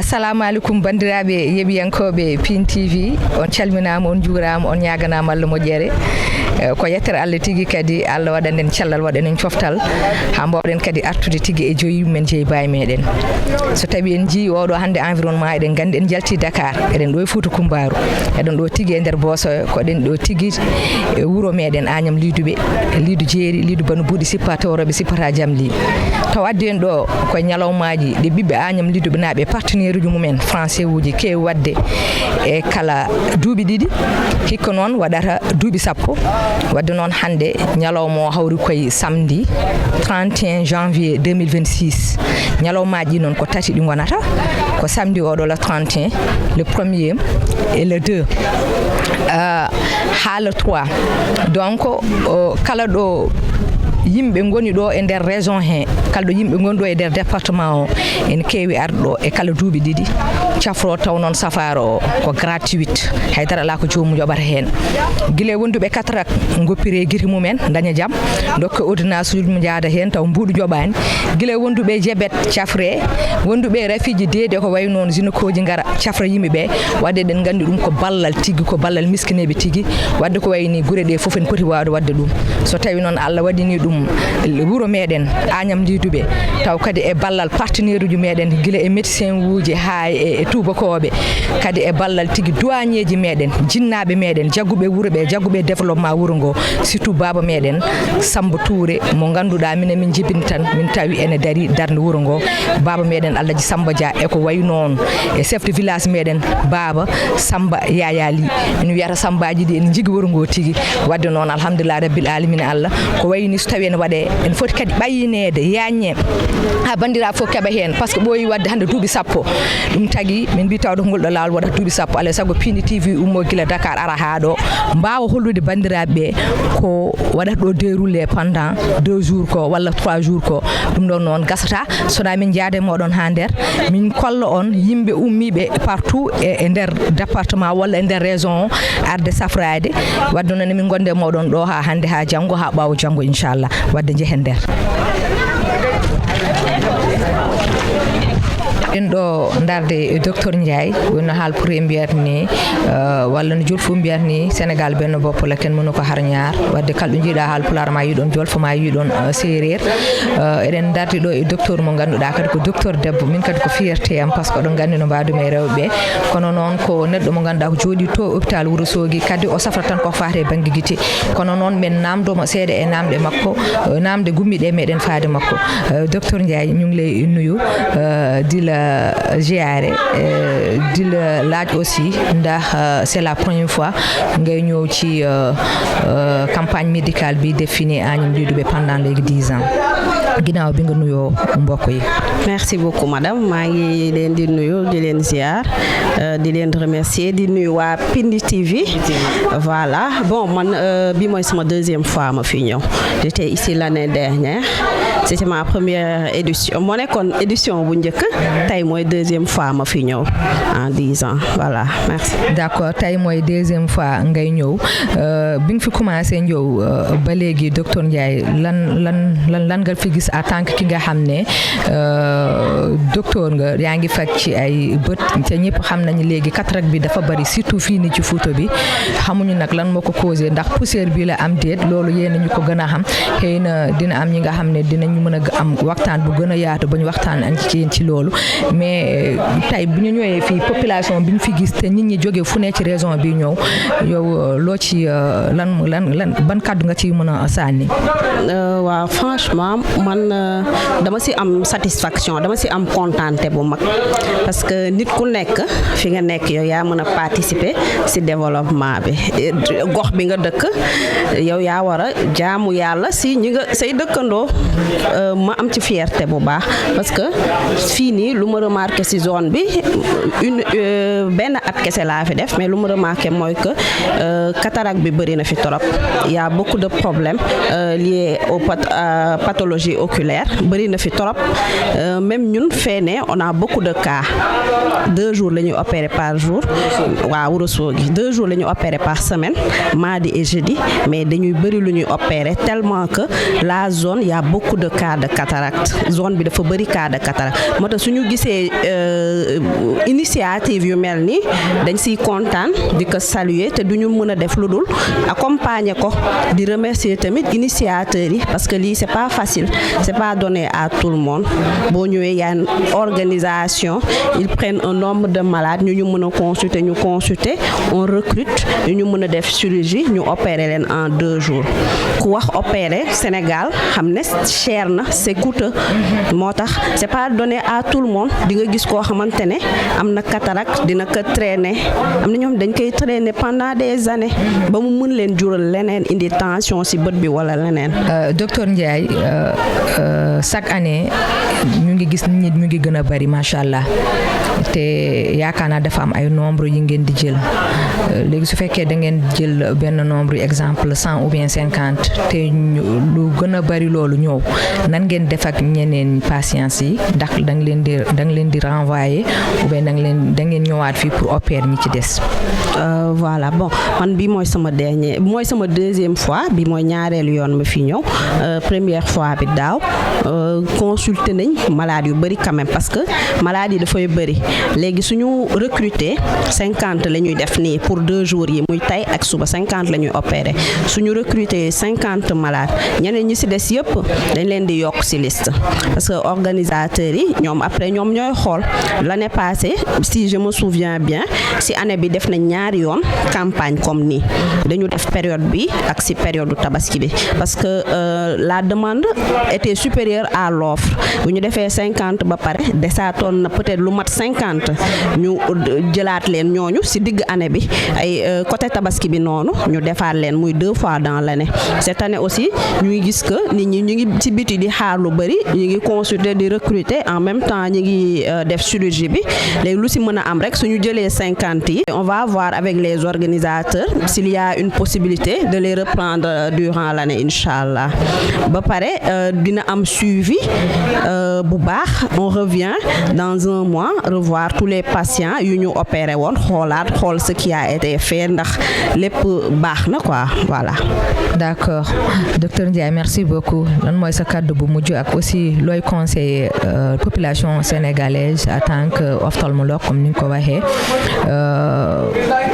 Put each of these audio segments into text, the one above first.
assalamu alaikum bandiraɓe yeɓiyankoɓe Pin TV on calminama on juurama on ñaganama Allah moƴƴere ko yettere Allah tigui kadi Allah waɗa nden cellal waɗa nden coftal ha mbawɗen kadi artude tigui e joyi men jeeyi bawi meɗen so tawi en jii oɗo hande environnement eɗen gandi en jalti Dakar eɗen ɗo e Fouta Kumbaru eɗen ɗo tigui e nder Bosoyo koɗen ɗo tigui e wuuro meɗen Agnam Liduɓe Lidu Jeeri Lidu Bano Buuɗi sippa tawroɓe sippata Jamli taw addi en ɗo koye ñalawmaji ɗe ɓiɓɓe Agnam Liduɓe naaɓe partenaire uji mumen français uji kewi wadde e kala duuɓi ɗiɗi hikka noon waɗata duuɓi sappo wadde noon hande ñalawma o hawri koye samedi 31 janvier 2026 ñalawmaji noon ko tati ɗi gonata ko samedi oɗo le 31 le 1er et le 2 ha le 3 donc kala ɗo yimɓe goni ɗo e nder région he kala ɗo yimɓe goni ɗo e nder département o en kewi arɗo e kala duuɓi ɗiɗi cafro taw noon safaro o ko gratuite haydara ala ko jomum yoɓata hen guila wonduɓe cataract goppire guite mumen daña jaam dokka ordonnance uji mum jaada hen taw mbuɗu joɓani guila wonduɓe diabète cafre wonduɓe rafiji deede ko way noon gynécoji gara cafra yimɓeɓe wadde ɗen gandi ɗum ko ballal tigui ko ballal miskineɓe tigui wadde ko wayni guure ɗe foof en poti wawde wadde ɗum so tawi noon Allah waɗini ɗum wuuro meɗen Agnam Liduɓe taw kadi e ballal partenaire uji meɗen guila e médecin uji ha e tubakoɓe kadi e ballal tigui douanier ji meɗen jinnaɓe meɗen jagguɓe wuuro ɓe jagguɓe développement wuuro ngo surtout baba meɗen Samba Touré mo ganduɗa minen min jibini tan min tawi ene daari darde wuuro ngo baba meɗen Alaji Samba Dia e ko way noon e chef de village meɗen baba Samba Yaya Ly min wiyata Sambaji ɗi en jigui wuuro ngo tigui wadde noon alhamdulillah rabbil alamina Allah ko wayni so tawi en waɗe en foti kadi ɓayinede yañe ha bandira fof keeɓa hen par ce que ɓooyi wadde hande duuɓi sappo ɗum tagui min mbi tawde ko ngol ɗo lawol waɗata duuɓi sappo alay saago Pin TV ummo guila Dakar ara ha ɗo mbawa hollude bandiraɓeɓe ko waɗata ɗo déroulé pendant 2 jours ko walla 3 jours ko ɗum ɗon noon gasata sona min jaade moɗon ha nder min kolla on yimɓe ummiɓe partout e nder département walla e nder région o arde safrade wadde noon min gonde moɗon ɗo ha hande ha janggo ha ɓawo janggo inchallah wadde jehen nder en ɗo darde docteur Ndiaye wonno haalpuri mbiyata ni walla no julfu mbiyata ni Sénégal benno bopp la ken mënu ko har ñaar wadde kala ɗo jiiɗa haalpular ma yiɗon jolfo ma yiɗon séréer eɗen darde ɗo e docteur mo ganduɗa kadi ko docteur debbo min kadi ko fierté am par ce que oɗon gandi no mbadumi e rewɓe kono noon ko neɗɗo mo ganduɗa ko jooɗi to hôpital Wourossogui kadi o safrata tan ko fate e banggue guite kono noon min namdomo seeɗa e namde makko namde gummiɗe meɗen faade makko docteur Ndiaye ñu ngi lay nuyu di la ziare di la laaj aussi ndax c'est la première fois ngay ñëw ci campagne médicale bi définie Agnam Liduɓe pendant léegi 10 ans ginnaaw bi nga nuyoo mbokk yi. merci beaucoup madame maa ngi leen di nuyu di leen ziar di leen remercier di nuyu waa Pin TV voilà bon man bi mooy sama 2e fois ma fi ñëw j'étais ici l'année dernière c'était ma première édition moo nekkoon édition bu njëkk tey mooy 2e fois ma fi ñëw en 10 ans voilà merci. d'accord tey mooy 2e fois ngay ñëw bi nga fi commencé ñëw ba léegi docteur Ndiaye lan nga fi gis en tant que ki nga xam ne docteur nga yaa ngi faj ci ay bët te ñëpp xam nañu léegi cataracte bi dafa bari surtout fii ni ci Fouta bi xamuñu nag lan moo ko causé ndax poussière bi la am déet loolu yéen ñu ko gën a xam xëy na dina am ñi nga xam ne dinañu mën a am waxtaan bu gën a yaatu ba ñu waxtaan an ci yéen ci loolu mais tey bu ñu ñëwee fii population bi ñu fi gis te nit ñi jógee fu ne ci région bi ñëw yow loo ci lan ban kàddu nga ci mën a sànni. waaw franchement man dama si am satisfaction dama si am contenté bu mag parce que nit ku nekk fi nga nekk yow yaa mën a participer si développement bi gox bi nga dëkk yow yaa war a jaamu yàlla si ñi nga say dëkkandoo ma am ci fierté bu baax parce que fii nii lu ma remarqué si zone bi benn at kese laa fi def mais lu ma remarqué mooy que cataracte bi bëri na fi trop y a beaucoup de problèmes liés aux pathologies oculaires bëri na fi trop même ñun feene on a beaucoup de cas 2 jours la ñuy opérer par jour waa Wourossogui 2 jours la ñuy opérer par semaine mardi et jeudi mais dañuy bëri lu ñuy opérer tellement que la zone y a beaucoup de cas de cataracte zone bi dafa bëri cas de cataracte moo tax suñu gisee initiative yu mel ni dañ siy kontaan di ko saluer te duñu mën a def lu dul accompagner ko di remercier tamit initiateurs yi parce que lii c'est pas facile c'est pas donné à tout le monde boo ñëwee y a une organisation ils prennent un nombre de malades ñu mën a consulter on recrute ñu mën a def chirurgie ñu opérer leen en 2 jours ku wax opérer Sénégal xam ne cher na c'est coûteux moo tax c'est pas donné à tout le monde di nga gis koo xamante ne am na cataracte dina ko traîner am na ñoom dañ koy traîner pendant des années ba mu mën leen jural leneen indi tension ci bët bi wala leneen. Docteur Ndiaye chaque année ñu ngi gis nit ñu ngi gën a bari macha allah te yaakaar naa dafa am ay nombre yi ngeen di jël léegi su fekkee da ngeen jël benn nombre exemple 100 ou bien 50 te lu gën a bari loolu ñëw nan ngeen def ak ñeneen patients yi ndax da nga leen di renvoyer ou bien da ngeen ñëwaat fii pour opérer ñi ci des. Voilà bon man bi mooy sama deuxième fois bi mooy ñaareelu yoon ma fi ñëw première fois bi daaw consulter nañ malade yu bari quand même parce que malade yi dafay bari léegi suñu recruter 50 la ñuy def nii pour 2 jours yi muy tey ak suba 50 la ñuy opérer suñu recruter 50 malades ñeneen ñi ci des yëpp dañ leen di yokk ci liste parce que organisateurs yi ñoom après ñoom ñooy xool l'année passée si je me souviens bien ci année bi def nañ ñaari yoon campagne comme nii dañu def période bi ak ci période du tabaski bi parce que la demande était supérieure à l'offre bu ñu defee 50 ba pare desaatoon na peut-être lu mat 50 ñu jëlaat leen ñooñu ci digg année bi ay côté tabaski bi noonu ñu defaat leen muy 2 fois dans l'année cette année aussi ñu ngi gis que nit ñi ñu ngi ci biti di xaar lu bari ñu ngi consulter di recruter en même temps ñu ngi def chirurgie bi léegi lu ci mën a am rek suñu jëlee 50 yi on va voir avec les organisateurs s'il y a une possibilité de les reprendre durant l'année inchallah ba pare dina am suivi bu baax on revient dans un mois revoir tous les patients yu ñu opéré woon xool ce qui a été fait ndax lépp baax na quoi voilà. D'accord docteur Ndiaye merci beaucoup lan mooy sa kàddu bu mujj ak aussi looy conseiller population sénégalaise en tant que ophtalmologue comme ni nga ko waxee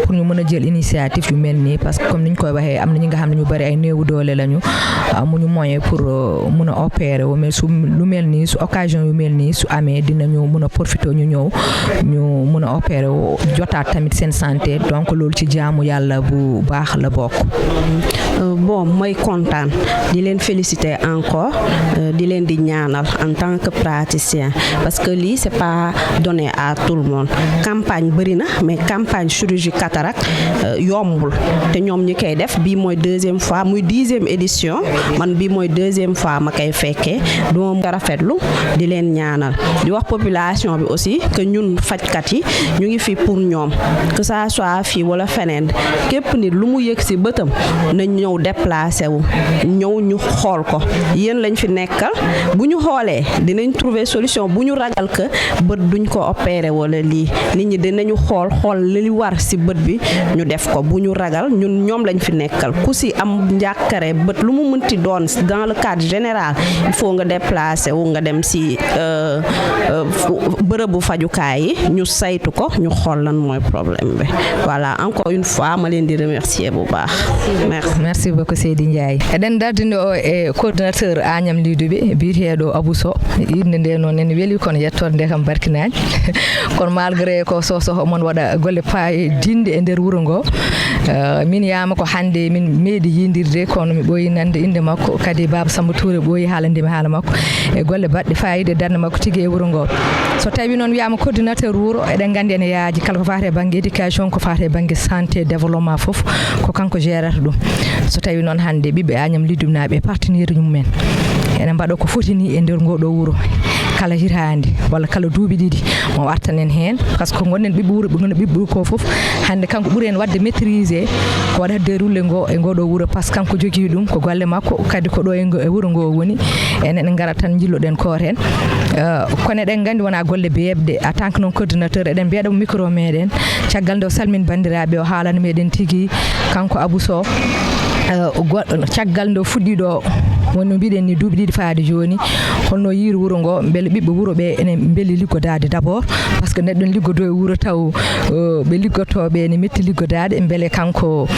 pour ñu mën a jël initiative yu mel nii parce que comme ni ñu koy waxee am na ñi nga xam ne ñu bari ay néewu doole lañu amuñu moyen pour mën a opérer wu mais su lu mel nii su occasion yu mel nii su amee dinañu mën a profiter ñu ñëw ñu mën a opérer wu jotaat tamit seen santé donc loolu ci jaamu yàlla bu baax la bokk. Bon mooy kontaan di leen féliciter encore di leen di ñaanal en tant que praticien parce que lii c'est pas donné à tout le monde campagne bari na mais campagne chirurgie cataracte yombul te ñoom ñi koy def bii mooy 2e fois muy 10e édition man bii mooy 2e fois ma koy fekkee duma ko rafetlu di leen ñaanal di wax population bi aussi que ñun fajkat yi ñu ngi fi pour ñoom que ça soit fii wala feneen képp nit lu mu yëg ci bëtam nañ ñëw déplacé wu ñëw ñu xool ko yéen lañ fi nekkal bu ñu xoolee dinañ trouver solution bu ñu ragal que bët duñ ko opérer wala lii nit ñi dinañu xool li war ci bët bi ñu def ko bu ñu ragal ñun ñoom lañ fi nekkal ku ci am njàkkare bët lu mu mënti doon dans le cadre général il faut nga déplacer wu nga dem ci bërëbu fajukaay yi ñu saytu ko ñu xool lan mooy problème bi voilà encore une fois ma leen di remercier bu baax merci beaucoup Seydi Ndiaye eɗen dardinde o e coordinateur Agnam Liduɓe biyeteɗo Abou Sow inde nde noon en weeli kono yettode nde kam barkinani kono malgré ko sosoho mon waɗa golle dinde e nder wuuro ngo min yama ko hande min meeɗi yidirde kono mi ɓooyi nande inde makko kadi Baba Samba Touré ɓooyi haalandemi haala makko e golle baɗɗe fayida darde makko tigui e wuuro ngo so tawi noon wiyama coordinateur wuuro eɗen gandi ene yaaji kala ko fate e banggue éducation ko fate e banggue santé développement foof ko kanko gérata ɗum so tawi noon hande ɓiɓɓe Agnam Liduɓe naaɓe partenaire mumen ene mbaɗa ko fotini e nder ngoɗo wuuro kala hitande walla kala duuɓi ɗiɗi mo wartanen hen par ce que gonnen ɓiɓɓe wuuro ɓe gona ɓiɓɓe ko foof hande kanko ɓuuri en wadde maîtriser ko waɗata rulle ngo e ngoɗo wuuro par ce que kanko jogui ɗum ko golle makko kadi ko ɗo e wuuro ngo woni enen garat tan jilloɗen koor hen kono eɗen gandi wona golle bebɗe en tant que non coordinateur eɗen mbiyaɗamo micro meɗen caggal nde o salmini bandiraɓe o haalana meɗen tigui kanko Abou Sow caggal nde o fuɗɗiɗo wonno mbiɗen ni duuɓi ɗiɗi faade joni holno yiiri wuro ngo beele ɓiɓɓe wuro ɓe enen beeli liggodade d'abord par ce que neɗɗo liggodo e wuro taw ɓe liggotoɓe ne metti liggodade beele kanko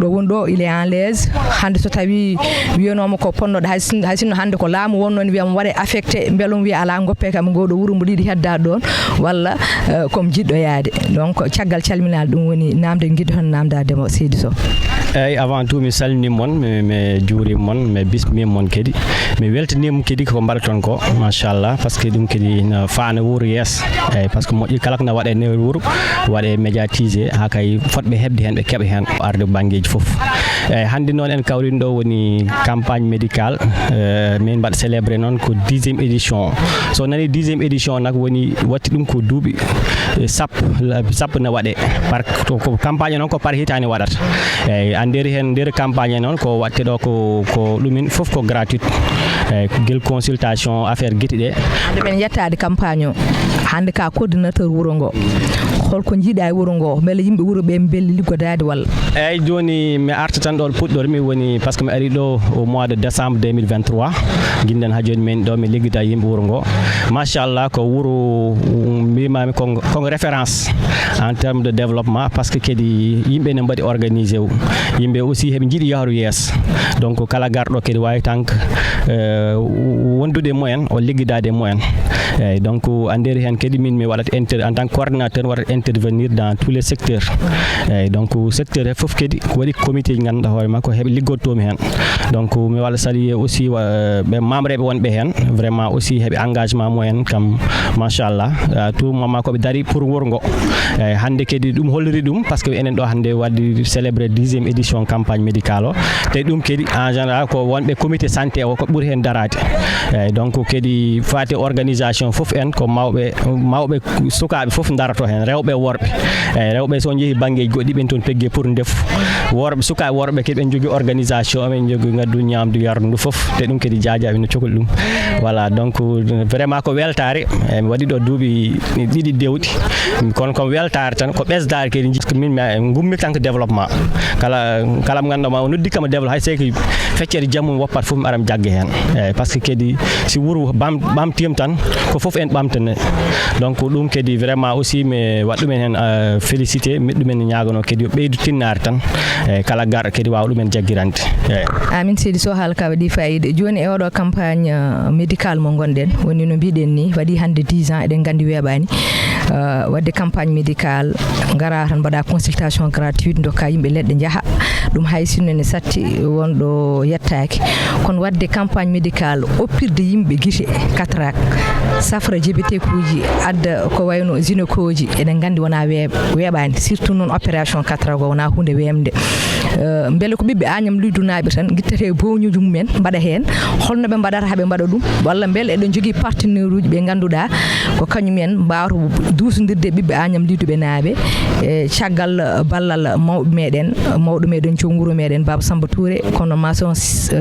ɗo woni ɗo il est en l'aise hande so tawi wiyanoma ko ponnoɗo hay sinno hande ko laamu wonno ne wiyama waɗe affecté beelum wiya ala goppe kam ngoɗo wuro mbo ɗiɗi heddade ɗon walla comme jiɗɗo yaade donc caggal calminal ɗum woni namde guiɗo hon namdademo Seydi Sow. eyyi avant tout mi salmini mon mi juurima mon mi bismima mon kadi mi weltanima kadi ko mbaɗaton ko machallah par ce que ɗum kadi no faana wuuro yeeso eyyi par ce que moƴƴi kala ko ne waɗe nder wuuro waɗe médiatisé ha kay fotɓe hebde hen ɓe keeɓa hen arde banggueji foof eyyi hande noon en kawrini ɗo woni campagne médicale min mbaɗa célébré noon ko 10e édition so nani 10e édition nak woni watti ɗum ko duuɓi sappo ne waɗe par ko campagne noon ko par hitande waɗata eyyi nder hen nder campagne noon ko watte ɗo ko ɗumin foof ko gratuit eyyi guel consultation affaire gueɗe ɗe ɗumen yettade campagne o hande ka coordinateur wuro ngo holko jiiɗa e wuro ngo beele yimɓe wuro ɓe belli liggodade walla eyyi joni mi arta tan ɗo puɗɗormi woni par ce que mi ari ɗo au mois de décembre 2023 guinden ha joni min ɗo mi liggoda yimɓe wuro ngo machallah ko wuro mbimami ko référence en terme de développement par ce que kadi yimɓe ne mbaɗi organisé wu yimɓe aussi heɓe jiiɗi yahru yeeso donc kala garɗo kadi wawi tan wondude moyen o liggidade moyen eyyi donc a nder hen kadi min mi waɗat en tant que coordinateur waɗat intervenir dans tous les secteurs eyyi donc secteur he foof kadi ko waɗi comité ji ganduɗa hoore makko heeɓe liggodtomi hen donc mi waɗa saluer aussi ɓe membre ɓe wonɓe hen vraiment aussi heeɓe engagement mumen kam machallah tout moment koɓe daari pour wuro ngo eyyi hande kadi ɗum holliri ɗum par ce que enen ɗo hande wadde célébré 10e édition campagne médicale o te ɗum kadi en général ko wonɓe comité santé o ko ɓuuri hen darade eyyi donc kadi fati organisation foof en ko mawɓe sukaɓe foof darato hen rewɓe worɓe eyyi rewɓe so jeehi banggueji goɗɗi ɓen toon peggue pour ndefu worɓe sukaɓe worɓe kadi ɓen jogui organisation ɓen jogui gaddu ñamdu yardu ndu foof te ɗum kadi jajaɓe no cohli ɗum voilà donc vraiment ko weltare mi waɗi ɗo duuɓi ɗiɗi dewɗi kono ko weltare tan ko ɓesdare kadi min gummi tan ko développement kala mo ganduɗa o noddi kam développement hay seki feccere jammum woppat foof mi ara mi jagga hen eyyi par ce que kadi si wuuro ɓamtima tan ko foof en ɓamtane donc ɗum kadi vraiment aussi mi waɗ ɗumen hen félicité mi ɗumen ñagono kadi yo ɓeydu tinnare tan eyyi kala garɗo kadi wawa ɗumen jaggirande eyyi amin Seydi Sow haala ka waɗi fayida joni e oɗo campagne médical mo gonɗen woni no mbiɗen ni waɗi hande 10 ans eɗen gandi weeɓani wadde campagne médical gara tan mbaɗa consultation gratuite dokka yimɓe leɗɗe jaaha ɗum hay sinno ne satti wonɗo yettaki kono wadde campagne médical oppirde yimɓe guite cataracte safra jebete kuji adda ko wayno gynécoji eɗen gandi wona weeɓani surtout noon opération cataracte o wona hunde wemde beele ko ɓiɓɓe Agname Lydounaɓe tan guittete bowñuji mumen mbaɗa hen holno ɓe mbaɗata haaɓe mbaɗa ɗum walla beele eɗen jogui partenaire uji ɓe ganduɗa ko kañumen mbawata dusodirde ɓiɓɓe Agname Lydouɓe naaɓe e caggal ballal mawɗo meɗen joom wuuro meɗen Baba Samba Touré kono maçon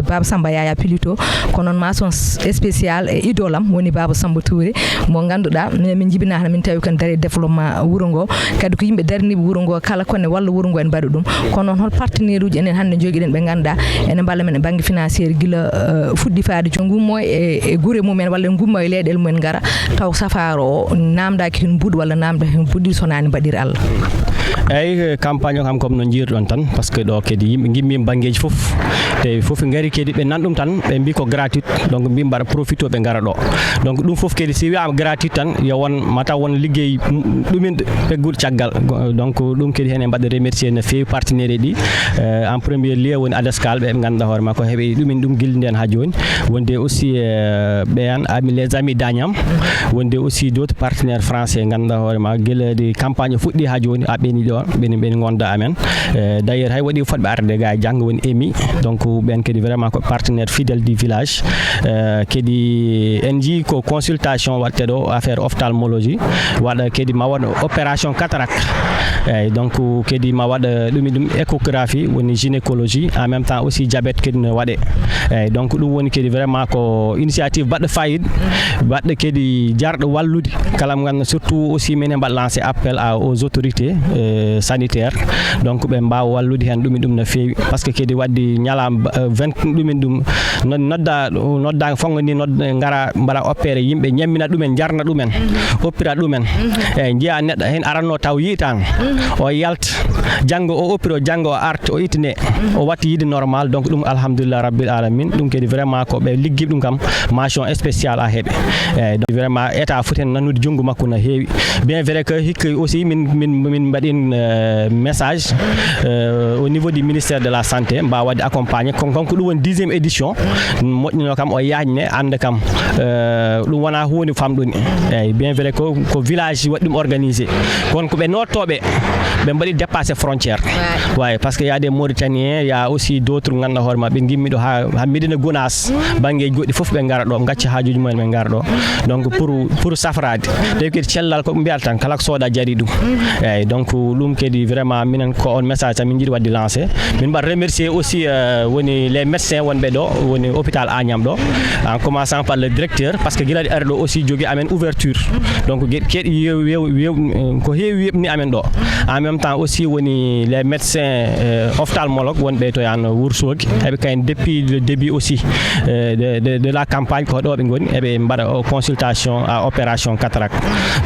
Baba Samba Yaya Pilito kono maçon spécial e idolam woni Baba Samba Touré mo ganduɗa min jibina tan min tawi kan daari développement wuuro ngo kadi ko yimɓe daraniɓe wuuro ngo kala kone walla wuuro ngo en mbaɗa ɗum kono hol partenaire uji enen hande joguiɗen ɓe ganduɗa ene balla men e banggue financiére guila fuɗɗi faade jo gummo e guure mumen walla gummo e leyɗele mumen gara taw safaro o namdaki hen buuɗi walla namda hen buuɗi sonani mbaɗir Allah eyyi campagne o kam comme no jiiruɗon tan par ce que ɗo kadi yimɓe gimmima banggueji foof te foof gari kadi ɓe nan ɗum tan ɓe mbi ko gratuit donc mbi mbaɗa profito ɓe gara ɗo donc ɗum foof kadi si wiyama gratuit tan yo won mataw won ligguey ɗumin pegguɗo caggal donc ɗum kadi hen e mbaɗa remercier no fewi partenaire ɗi en premier lieu woni ADESCAL ɓe ganduɗa hoore makko heeɓe ɗumin ɗum guillinden ha joni wonde aussi ɓen les amis d'Agname wonde aussi d' autres partenaires français ganduɗa hoore ma guilade campagne fuɗɗi ha joni a ɓeni ɗo ɓen gonda amen d' ailleurs hay waɗi fotɓe arde ga janggo woni EMI donc ɓen kadi vraiment ko partenaire fidèle du village kadi en jii ko consultation watte ɗo affaire ophtalmologie waɗa kadi ma waɗa opération cataracte eyyi donc kadi ma waɗa ɗum échographie sonographie woni gynécologie en même temps aussi diabète kedi ne waɗe eyyi donc ɗum woni kedi vraiment ko initiative baɗɗo fayida baɗɗo kedi jarɗo wallude kala mo ganduɗa surtout aussi minen mbaɗa lancé appel aux autorités sanitaires donc ɓe mbawa wallude hen ɗum no feewi par ce que kedi wadde ñalama 20 ɗumen ɗum nodda fongo ni ngara mbaɗa opéré yimɓe ñammina ɗumen jarna ɗumen oppira ɗumen eyyi jiiya neɗɗo hen aranno taw yiitama o yalta janggo o oppiro janggo o arta o ittane o watti yide normal donc ɗum alhamdulillah rabbil alamin ɗum kedi vraiment ko ɓe liggi ɗum kam mention spéciale a heeɓe eyyi donc vraiment état foti hen nanude junggo makko no heewi bien vrai que hikka aussi min mbaɗin message au niveau du ministère de la santé mbawa wadde accompagné konko ɗum woni 10e édition moƴƴino kam o yajne anda kam ɗum wona hunde famɗuni eyyi bien vrai que ko village waɗi ɗum organisé kono ko ɓe nottoɓe ɓe mbaɗi dépassé frontière ouais parce que y a des Mauritaniens y a aussi d'autres ganduɗa hoore ma ɓe gimmi ɗo ha Médina Gounass banggueji goɗɗi foof ɓe gara ɗo gacca hajuji mumen ɓe gara ɗo donc pour safrade tawi kadi cellal ko mbiyata tan kala ko sooda jaari ɗum eyyi donc ɗum kadi vraiment minen ko on message tan min jiiɗi wadde lancé min mbaɗa remercier aussi woni les médecins wonɓe ɗo woni hôpital Agnam ɗo en commençant par le directeur parce que guilade ari ɗo aussi jogui amen ouverture donc keeɗi ko heewi weɓni amen ɗo en même temps aussi woni les médecins ophtalmologues wonɓe to yan Wourossogui eɓe kayne depuis le début aussi de la campagne ko ɗo ɓe goni eɓe mbaɗa consultation à opération cataracte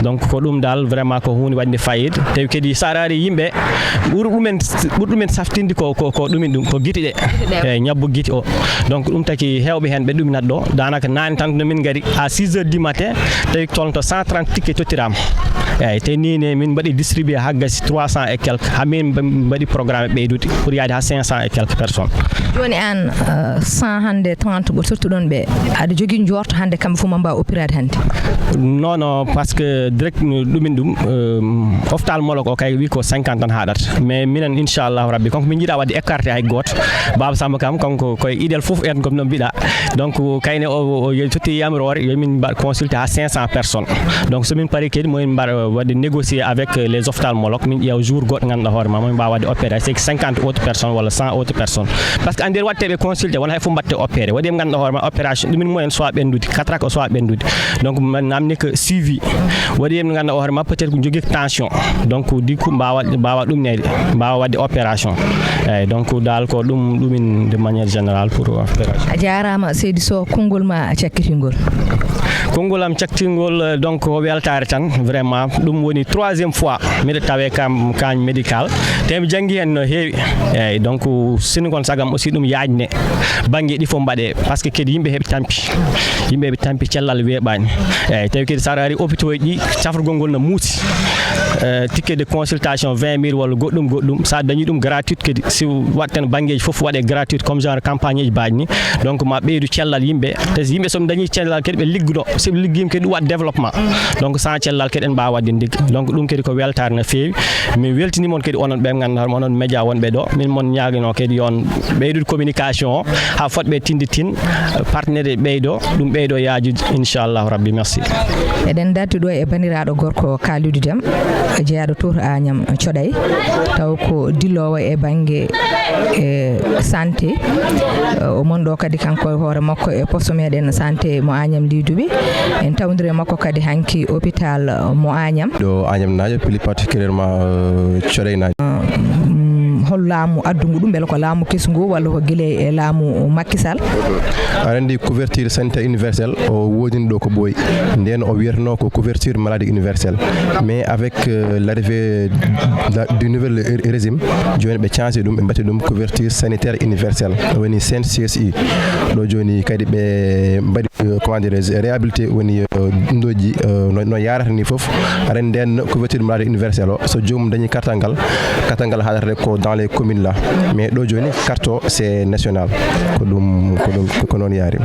donc ko ɗum dal vraiment ko hunde wadde fayida tawi kadi sa arari yimɓe ɓurɗumen saftinde ko ɗumin ɗum ko guite ɗe eyyi ñabbu guite o donc ɗum taki hewɓe hen ɓe ɗuminat ɗo danaka nane tan no min gari à 6 heures du matin tawi tolto 130 ticket tottirama eyyi te nine min mbaɗi distribué ha gasi 300 et quelques ha min mbaɗi programme ɓeydude pour yaade ha 500 et quelques personnes joni an 100 hande 30 ɓo tottuɗon ɓe aɗa jogui jorto hande kamɓe fof ma mbawa opérade hande non parce que direct ɗumin ɗum ophtalmologue o kay wi ko 50 tan haɗata mais minen inchallahu rabbi konko min jiiɗa wadde écarté hay goto Baba Samba kam konko koye idéal foof en comme no mbiɗa donc kayne o totti yamirore yomin mbaɗ consulté ha 500 personnes donc somin paari kadi momin mbaɗa wadde négocier avec les ophtalmologues min ƴeewa jour goɗɗo ganduɗa hoore ma momin mbawa wadde opéré c'est 50 autres personnes walla 100 autres personnes par ce que nder watteɓe consulté wona hay fof mbatte opéré waɗi ɓe ganduɗa hoore ma opération ɗumin moyen soit ɓendude cataracte o soit ɓendude donc namni que suivi waɗi ɓe ganduɗa hoore ma peut être ko jogui tension donc du coup mbawa ɗumnede mbawa wadde opération eyyi donc dal ko ɗumin de manière générale pour opération. A jarama Seydi Sow konngol ma cakkitingol. Konngol am cakkitingol donc ko weltare tan vraiment ɗum woni 3e fois miɗa tawe kam kañ médical te mi jangui hen no heewi eyyi donc sini kon sagam aussi ɗum yajne banggue ɗi fof mbaɗe par ce que kadi yimɓe heeɓe tampi cellal weeɓani eyyi tawi kadi sa ari hôpitaux ɗi safrugol ngol no muusi ticket de consultation 20 000 walla goɗɗum sa dañi ɗum gratuite kadi si watten banggueji foof waɗe gratuite comme genre campagne ji baji ni donc ma ɓeydu cellal yimɓe te yimɓe somi dañi cellal kadi ɓe liggoɗo soɓe liggima kadi ɗum waɗa développement donc sans cellal kadi en mbawa wadde ndigga donc ɗum kadi ko weltare no feewi min weltinimon kadi onon ɓe ganduɗa onon média wonɓe ɗo min mon ñaguino kadi yon ɓeydude communication o ha fotɓe tinditin partenaire ɓeydo ɗum ɓeydo yajude inchallahu rabbi merci. Eɗen dardi ɗo e bandiraɗo gorko Kalidou Déme jeeyaɗo tour Agnam Thioday taw ko dillowo e banggue santé o mon ɗo kadi kanko hoore makko e poste meɗen santé mo Agnam Lidoɓe en tawdiri makko kadi hanki hôpital mo Agnam ɗo Agnam najo plus particulièrement Thioday najo hol laamu addungu ɗum beele ko laamu kesngu walla ko guile e laamu Macky Sall aɗa andi couverture sanitaire universelle o wodini ɗo ko ɓooyi nden o wiyatno ko couverture maladie universelle mais avec l'arrivée du nouvel régime joni ɓe change ɗum ɓe mbatti ɗum couverture sanitaire universelle woni CNCSI ɗo joni kadi ɓe mbaɗi comment dirais réhabilité woni ɗumɗoji no yarata ni foof aɗa andi nden couverture maladie universelle o so jomum dañi carte ngal haɗata ko dans les communes là mais ɗo joni carte o c'est national ko noon yaari.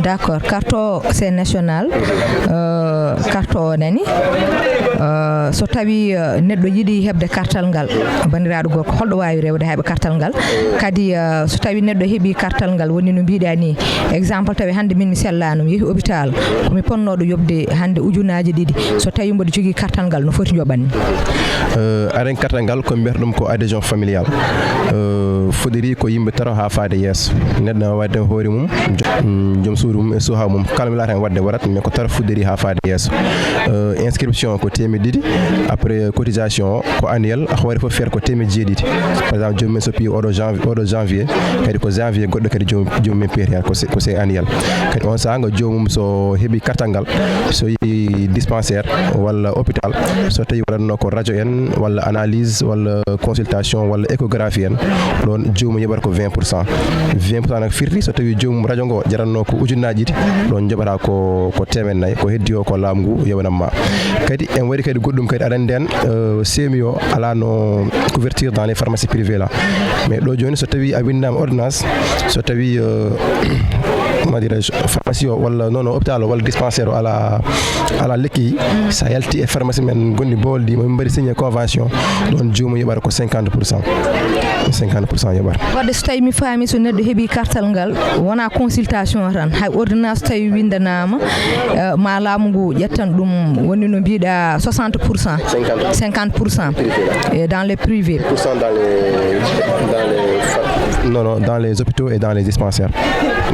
D'accord, carte o c'est national carte o nani so tawi neɗɗo yiɗi hebde kartal ngal bandiraɗo gorko holɗo wawi rewde heɓa kartal ngal kadi so tawi neɗɗo heeɓi kartal ngal woni no mbiɗa ni exemple tawi hande min mi sellano mi yeehi hôpital komi ponnoɗo yobde hande ujunaji 2 so tawi mboɗo jogui kartal ngal no foti joɓanni. aren kartal ngal ko mbiyata ɗum ko adhésion familial fodiri ko yimɓe taro ha faade yesso neɗɗo wadde hoore mum joom suudu mum e suha mum kala mi laata wadde warat mais ko tara fodiri ha faade yesso inscription ko temedde 2 après cotisation ko annuel a hoore fof feere ko temedde 7 par exemple joomum so pi oɗo janvier kadi ko janvier goɗɗo kadi joomum piyete ko c'est annuel kadi on saaha joomum so heeɓi kartal ngal so yi dispensaire walla hôpital so tawi waɗatno ko radio en walla analyse walla consultation walla échographie en ɗon joomum yoɓata ko 20% nak firti so tawi joomum radio ngo jaranno ko ujunnaji ɗiɗi ɗon joɓata ko temedde 4 ko heddi o ko laamu ngu yoɓanamma kadi en waɗi kadi goɗɗum kadi aɗa nden CMU o ala no couverture dans les pharmacies privées là mais ɗo joni so tawi a windama ordonnance so tawi comment dirais-je pharmacie o walla non hôpital o walla dispensaire o ala lekki sa yalti e pharmacie men gondi boldi mo mbaɗi signé convention ɗon joomum yoɓata ko 50% yoɓata wadde so tawi mi faami so neɗɗo heeɓi kartal ngal wona consultation tan hay ordonnance so tawi windanama ma laamu ngu ƴettan ɗum woni no mbiɗa 60% 50% dans les privés dans les hôpitaux et dans les dispensaires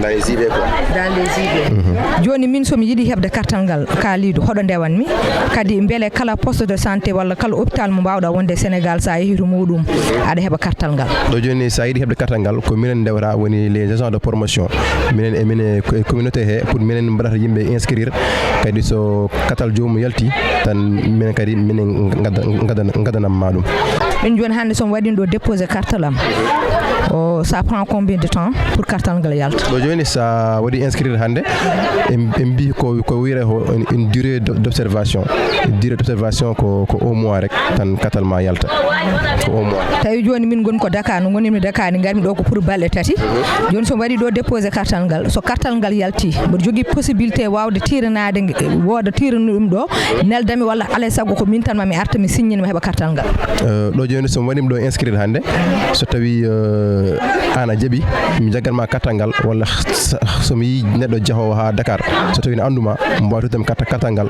dans les IV quoi dans les IV joni min somi yiɗi heɓde kartal ngal kaalido hoɗo ndewanmi kadi beele kala poste de santé walla kala hôpital mo mbawɗa wonde Sénégal sa yehi to muɗum aɗa heɓa kartal ngal ɗo joni sa yiɗi heɓde kartal ngal ko minen ndewata woni les agents de promotion minen e minen communauté he pour minen mbaɗata yimɓe inscrire kadi so kartal joomum yalti tan minen kadi minen gadanamma ɗum ɗum joni hannde somi waɗino ɗo déposé kartal am ça prend combien de temps pour kartal ngal yalta ɗo joni sa waɗi inscrire hannde en mbi ko wiyete une durée d'observation ko 1 mois rek tan kartal ma yalta ko 1 mois tawi joni min goni ko Dakar no gonimi Dakar ni garmi ɗo ko pour balɗe 3 joni somi waɗi ɗo déposé kartal ngal so kartal ngal yalti mboɗo jogui possibilité wawde tiranade woda tirani ɗum ɗo neldami walla alay saago ko min tan mami arta mi signini mi heɓa kartal ngal ɗo joni somi waɗimi ɗo inscrire hannde so tawi an a jaaɓi mi jagganma kartal ngal walla somi yi neɗɗo jahowo ha Dakar so tawi ne anduma mo wawi tuddemi kartal ngal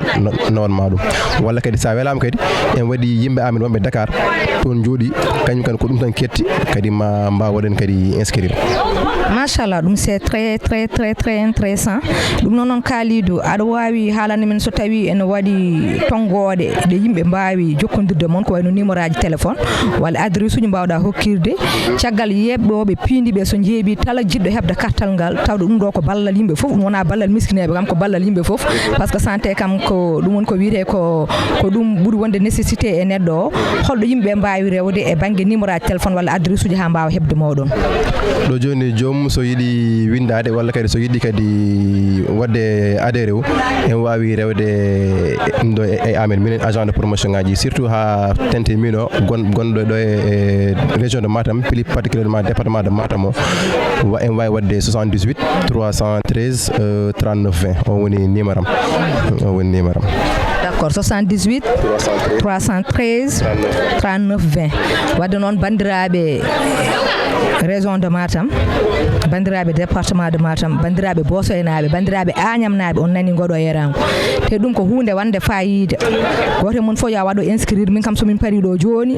nawanma ɗum walla kadi sa welama kadi en waɗi yimɓe amen wonɓe Dakar toon jooɗi kañum kadi ko ɗum tan ketti kadi ma mbawa waɗen kadi inscrire machallah ɗum c'est très intéressant ɗum noon kaalido aɗa wawi haalande men so tawi ene waɗi tonggode ɗe yimɓe mbawi jokkodirde moon ko wayno numéro aji téléphone walla adresse uji mbawɗa hokkirde caggal yebɓoɓe piindiɓe so jeebi tala jiɗɗo heɓde kartal ngal tawde ɗum ɗo ko ballal yimɓe fof ɗum wona ballal miskineɓe kam ko ballal yimɓe fof par ce que santé kam ko ɗum woni ko wiyete ko ɗum ɓuuri wonde nécessité e neɗɗo o holɗo yimɓe mbawi rewde e banggue numéro aji téléphone walla adresse uji ha mbawa heɓde moɗon ɗo joni joomum so yiiɗi windade walla kadi so yiiɗi kadi wadde adhéré o en wawi rewde ɗum ɗo e amen minen agent de promotion ngaji surtout ha tente min o gonɗo ɗo e région de Matam plus particulièrement département de Matam o en wawi wadde 78 313 39 20 o woni numéro am d'accord 78 313 39 20 wadde noon bandiraɓe région de Matam bandiraɓe département de Matam bandiraɓe Bosoyenaɓe bandiraɓe Agnamnaɓe on nani goɗo yerango te ɗum ko hunde wande fayida goto mon fof ya waɗo inscrire min kam somin pari ɗo joni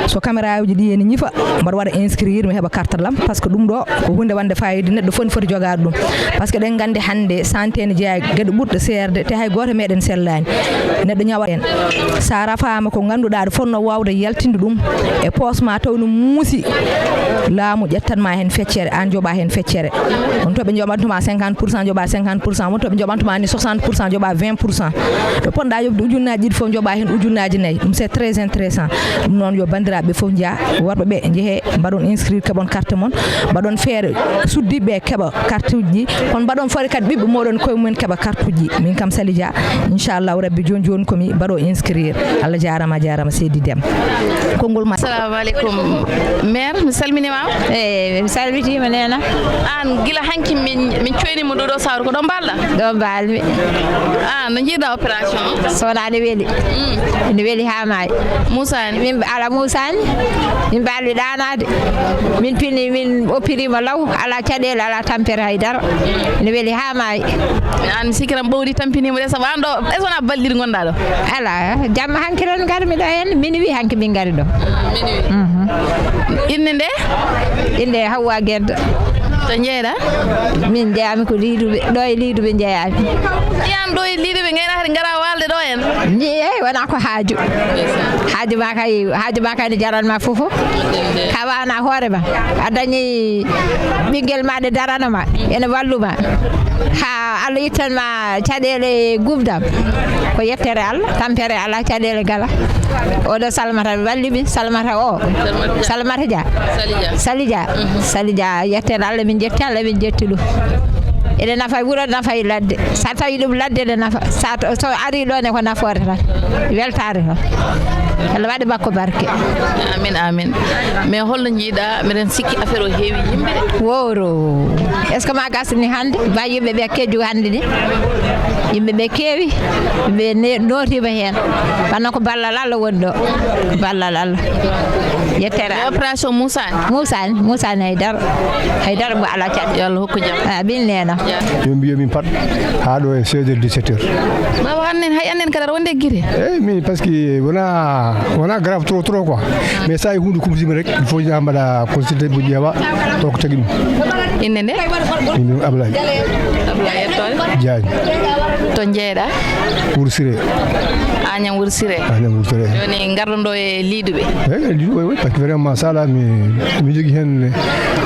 so caméra uji ɗi ene ñifa mbaɗa waɗa inscrire mi heɓa carte lam par ce que ɗum ɗo ko hunde wande fayida neɗɗo fof ne foti jogade ɗum par ce que ɗen gandi hande santé ne jeeya gueɗe ɓurɗe serde te hay goto meɗen sellani neɗɗo ñawa en sa rafama ko ganduɗa aɗa fonno wawde yaltinde ɗum e poche ma taw no muusi laamu ƴettanma hen feccere an joɓa hen feccere on to ɓe joɓantuma 50% joɓa 50% won to ɓe joɓantuma ni 60% joɓa 20% to ponɗa yobde ujunnaji ɗiɗi fof joɓa hen ujunnaji 4 ɗum c'est très intéressant ɗum noon yo bandiraɓe fof jaa worɓeɓe jeehe mbaɗon inscrire keɓon carte mon mbaɗon feere suddiɓe keɓa carte uji kono mbaɗon fori kadi ɓiɓɓe moɗon koye mumen keɓa carte uji min kam Sali Dia inchallahu rabbi joni komi mbaɗo inscrire Allah jarama Seydi Déme konngol ma assalamu aleykum maire mi salminima mi salmitima nena Amina an gila hanki min coynimo ɗo sawru ko ɗon mbalɗa ɗo mbalmi no jiiɗa opération sonade weeli ene weeli ha maayi Moussani min ala Moussani min mbalwi ɗanade min pini min oppirima law ala caɗele ala tampere haydara ene weeli ha maayi an sikiram ɓowɗi tampinimo ɗe saabu an ɗo wona balɗiɗi gonɗa ɗo ala jamma hanki ɗon garmi ɗo hen min wi hanki min gari ɗo inde nde inde Hawwa Guedda to jeeyɗa min jeeyami ko liiduɓe ɗo e liiduɓe jeeyami ƴiyam ɗo e liiduɓe gaynata gara walde ɗo en jeeyi wona ko haaju haaju ma kay ne jaranma fofo ka wana hoorema a dañi ɓinguel ma ɗe daranoma ene walluma ha Allah ittanma caɗele gubdam ko yettere Allah tampere ala caɗele gala oɗo Salmata walli min Salmata o Salmata Dia Sali Dia yettere Allah min jetti Allah min jetti ɗum ene nafa wuro nafa e ladde sa tawi ɗum ladde ene nafa so ari ɗo ne ko nafoore tan weltare tan Allah waɗi makko barke amin mais holno jiiɗa miɗen sikki affaire o heewi yimɓe de wowro est ce que ma gasni hannde ma yimɓeɓe kejju hannde ni yimɓeɓe keewi ɓe notima hen wanno ko ballal Allah woni ɗo ko ballal Allah yettere opération Moussani haydara mo ala caɗ yo Allah hokku jam amin nena yo mbiyomin pat ha ɗo e 16h 17h baba annen hay annen kadi aɗa wonde guite eyyi min par ce que wona grave trop quoi mais sa yi hunde kumsima rek il faut ya mbaɗa consulté mo ƴeewa to ko tagui ɗum inde nde min Ablaye yettode Diagne to jeeyɗa Wouro Siré Agnam Wouro Siré joni garɗo e liiduɓe eyyi liiduɓe oui par ce que vraiment sala mi jogui hen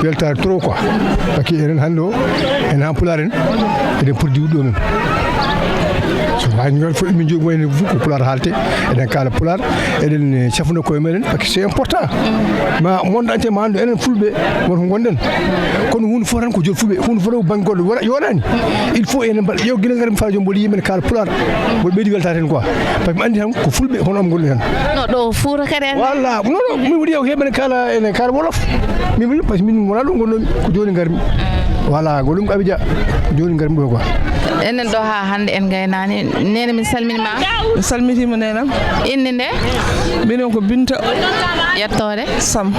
weltare trop quoi par ce que enen hannde o en han Pulaar en eɗen produit ɗo men so wani ngal fof min jogi wayne fof ko Pulaar haalte eɗen kala Pulaar eɗen cafno koye meɗen par ce que c'est important ma monde entier ma andu enen fulɓe wonko gonɗen kono hunde fof tan ko joni fulɓe hunde fof tan ko banggue goɗɗo yonani il faut enen mbaɗa ƴeew guila gaari mi faala joni mboɗo yimɓe ne kala Pulaar mboɗo ɓeydi weltare hen quoi par ce que mi andi tan ko fulɓe hono am gonɗi tan no ɗo Fouta kadi en voilà non min waɗi heɓe ene kala wolof min waɗi par ce que min wona ɗum gonnomi ko joni garmi voilà go ɗum ko Abidja joni garmi ɗo quoi enen ɗo ha hande en gaynani nene min salminima mi salmitima nenam inde nde minen ko Binta yettode Sam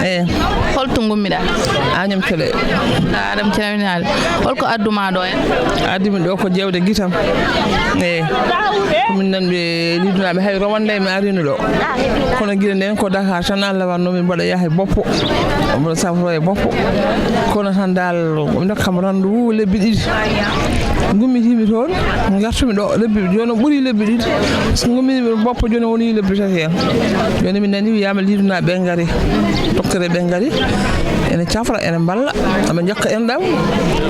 eyi holto gummiɗa Agnam Thiolle Adam calminade holko adduma ɗo en addimi ɗo ko jewde guitam eyyi komin nanɓe lidunaɓe hay rowande mi arino ɗo kono guila nden ko Dakar tan Allah wanno min mbaɗa yaha e Boppo mbaɗa safro e Boppo kono tan dal mi dokkam randu lebbi ɗiɗi gummitimi toon gartumi ɗo lebbi joni ɓuuri lebbi ɗiɗi so gummitimi Boppo joni woni lebbi tati hen joni min nani wiyama lidunaɓe ɓe gaari docteur ɓe gaari ene cafra ene balla aɓe jokka en ɗam